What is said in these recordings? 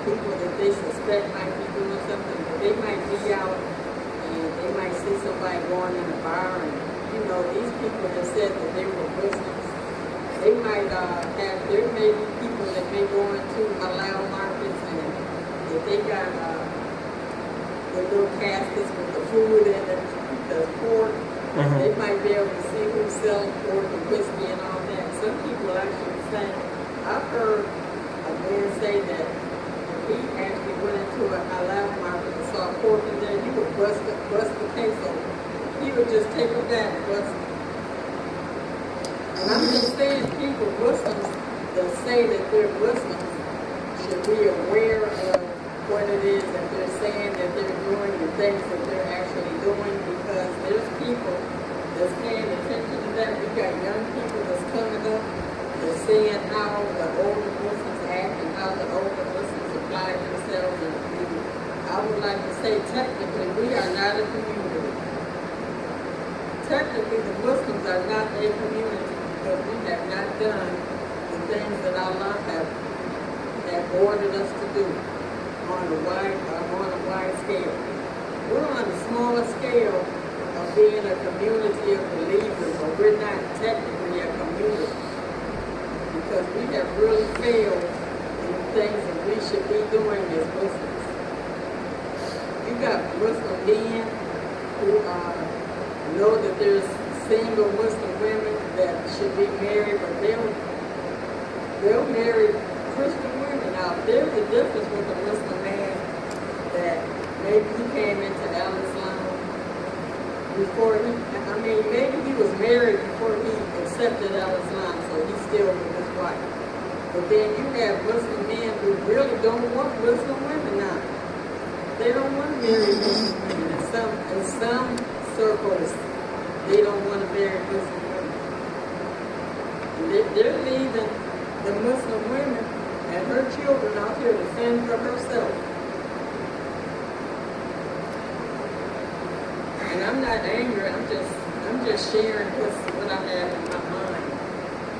people that they suspect might be doing something, but they might be out and they might see somebody going in a bar, and these people that said that they were Muslims, they might there may be people that may go into halal markets, and if they got the little caskets with the food in it, the pork, they might be able to see who's selling pork and whiskey and all that. Some people actually say, I've heard a man say that if he actually went into a halal market and saw pork in there, he would bust the case open. He would just take it back and bust it. And I'm just saying, people, Muslims that say that they're Muslims should be aware of what it is that they're saying that they're doing, the things that they're actually doing, because there's people that's paying attention to that. We got young people that's coming up, that's seeing how the older Muslims act and how the older Muslims apply themselves. And I would like to say, technically, we are not a community. Technically, the Muslims are not a community because we have not done the things that Allah have ordered us to do on a wide scale. We're on a smaller scale of being a community of believers, but we're not technically a community because we have really failed in the things that we should be doing as Muslims. You got Muslim men who know that there's single Muslim women that should be married, but they'll marry Christian women. Now, there's a difference with a Muslim man that maybe he came into Al-Islam before maybe he was married before he accepted Al-Islam, so he's still with his wife. But then you have Muslim men who really don't want Muslim women now. They don't want to marry Muslim women. In some circles, they don't want to marry Muslim women. They're leaving the Muslim women and her children out here to fend for herself. And I'm not angry, I'm just sharing what I have in my mind.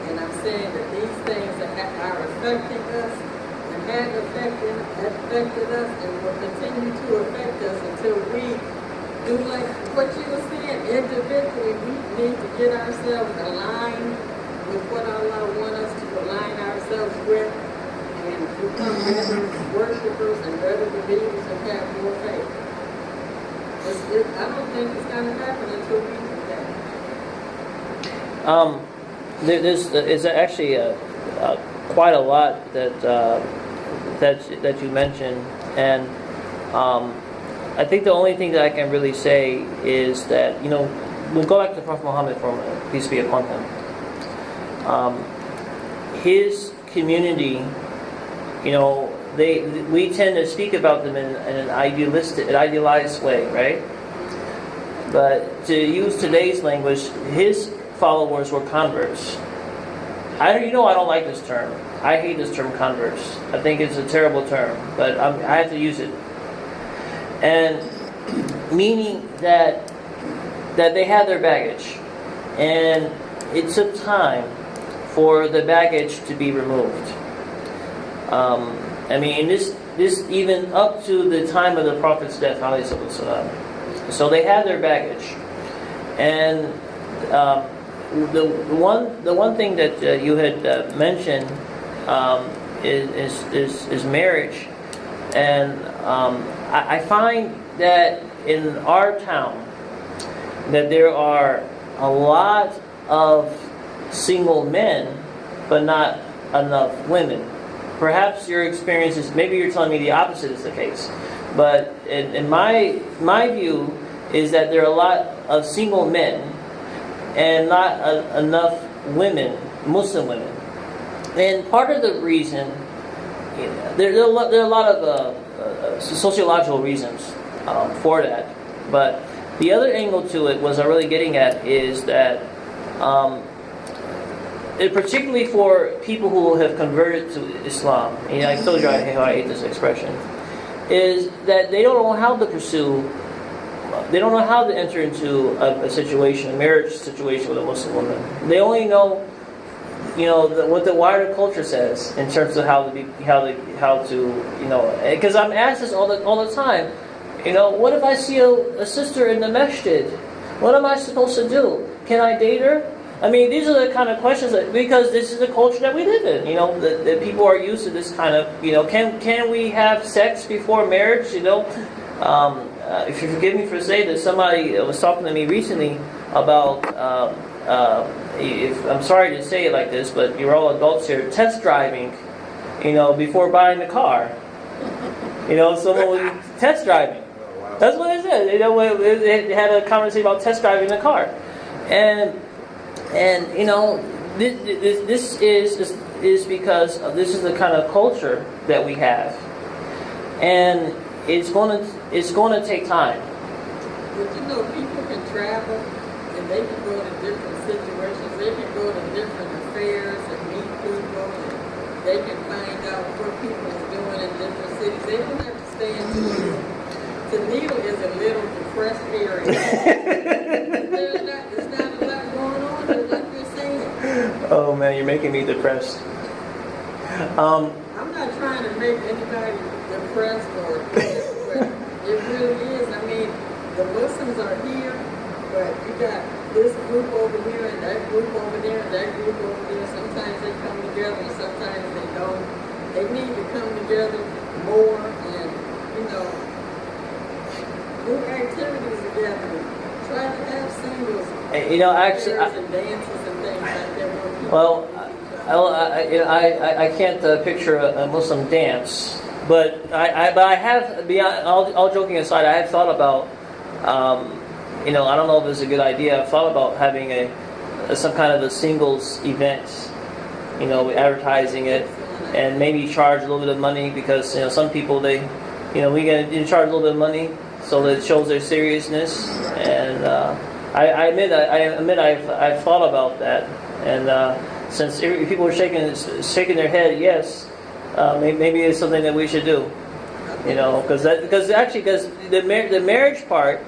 And I'm saying that these things are affecting us and have affected us and will continue to affect us until we do like what you were saying, individually we need to get ourselves aligned with what Allah wants us to align ourselves with and become better worshipers and better believers and have more faith. I don't think it's going to happen until we do that. There's actually quite a lot that you mentioned, and I think the only thing that I can really say is that we'll go back to Prophet Muhammad for a minute, peace be upon him. His community, we tend to speak about them in an idealized way, right? But to use today's language, his followers were converts. I don't like this term. I hate this term, converts. I think it's a terrible term, but I have to use it. And meaning that they had their baggage, and it took time for the baggage to be removed. This even up to the time of the Prophet's death, alayhi salatu. So they had their baggage, and the one thing that you had mentioned is marriage, and I find that in our town that there are a lot of single men, but not enough women. Perhaps your experience is, maybe you're telling me the opposite is the case. But in my view is that there are a lot of single men and not enough women, Muslim women. And part of the reason, there are a lot of sociological reasons for that. But the other angle to it was I'm really getting at is that particularly for people who have converted to Islam, I told you how I hate this expression, is that they don't know how to pursue, they don't know how to enter into a marriage situation with a Muslim woman. They only know what the wider culture says in terms of how to because I'm asked this all the time. What if I see a sister in the masjid? What am I supposed to do? Can I date her? I mean, these are the kind of questions because this is the culture that we live in. The people are used to this kind of. Can we have sex before marriage? If you forgive me for saying this, somebody was talking to me recently about. If I'm sorry to say it like this, but you're all adults here. Test driving, before buying the car. Someone was test driving. That's what it said. It had a conversation about test driving the car, and this is because this is the kind of culture that we have, and it's going to take time. But people can travel and they can go to different situations. They can go to different affairs and meet people, and they can find out what people are doing in different cities. They don't have to stay in Toledo. Toledo is a little depressed area. There's not a lot going on, like you're saying. Oh man, you're making me depressed. I'm not trying to make anybody depressed or depressed, but it really is. I mean, the Muslims are here, but you got this group over here and that group over there and that group over there. Sometimes they come together and sometimes they don't. They need to come together more and, do activities together. Try to have singles. Actually, and dances and things like that. Well, I can't picture a Muslim dance, but I have, beyond all joking aside, I have thought about, I don't know if it's a good idea. I've thought about having some kind of a singles event, advertising it, and maybe charge a little bit of money because some people we charge a little bit of money so that it shows their seriousness. And I admit I've thought about that, and since people are shaking their head, yes, maybe it's something that we should do. Because the marriage part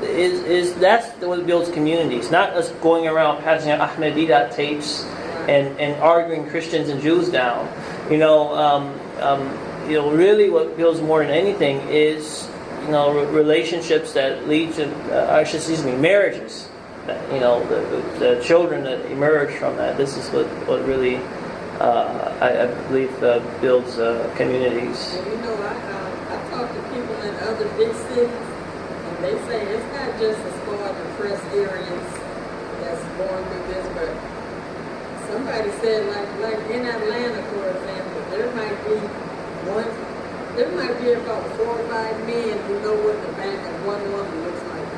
is that's what builds communities, not us going around passing out Ahmadiyya tapes and arguing Christians and Jews down. Really what builds more than anything is relationships that lead to marriages. The children that emerge from that. This is what really I believe builds communities. I talk to people in other big cities, and they say it's not just a small depressed areas that's going through this, but somebody said like in Atlanta, for example, there might be about 4 or 5 men who know what the back of one woman looks like.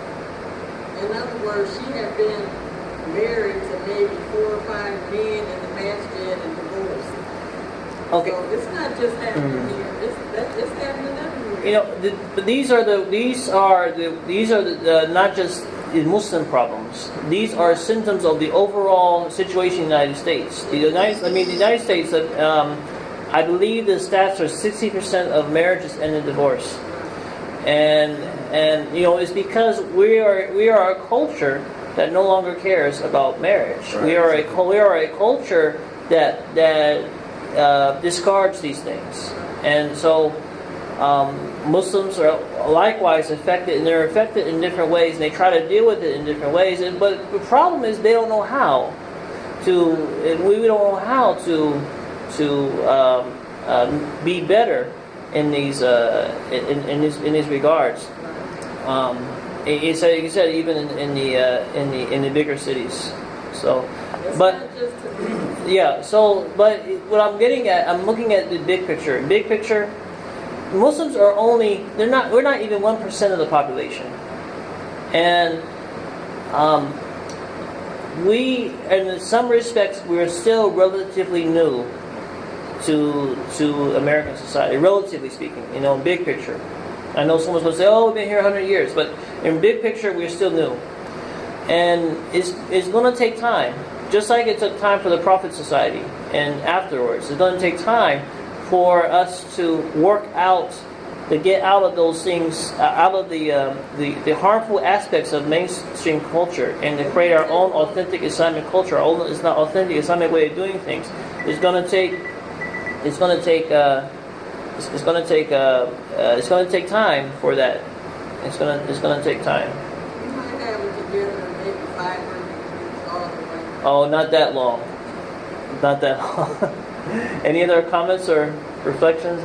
In other words, she had been married to maybe 4 or 5 men in the masjid and divorced. Okay. So it's not just happening here. It's happening everywhere. But these are not just the Muslim problems. These are symptoms of the overall situation in the United States. The United States. I believe the stats are 60% of marriages end in divorce, and it's because we are a culture that no longer cares about marriage. Right. We are a culture that discards these things, and so Muslims are likewise affected, and they're affected in different ways, and they try to deal with it in different ways. But the problem is they don't know how to. We don't know how to be better in these in these regards. You said even in the bigger cities. So, but yeah. So, but what I'm getting at, I'm looking at the big picture. Big picture, Muslims are only we're not even 1% of the population, and we in some respects we're still relatively new to American society, relatively speaking, big picture. I know someone's going to say, oh, we've been here 100 years, but in big picture, we're still new. And it's going to take time, just like it took time for the Prophet Society and afterwards. It's going to take time for us to work out to get out of those things, out of the harmful aspects of mainstream culture, and to create our own authentic Islamic culture, our own, it's not authentic Islamic way of doing things. It's going to take time for that. It's gonna take time. You might have it together maybe 500 years all the way. Oh, not that long. Not that long. Any other comments or reflections?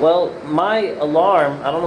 Well, my alarm, I don't know.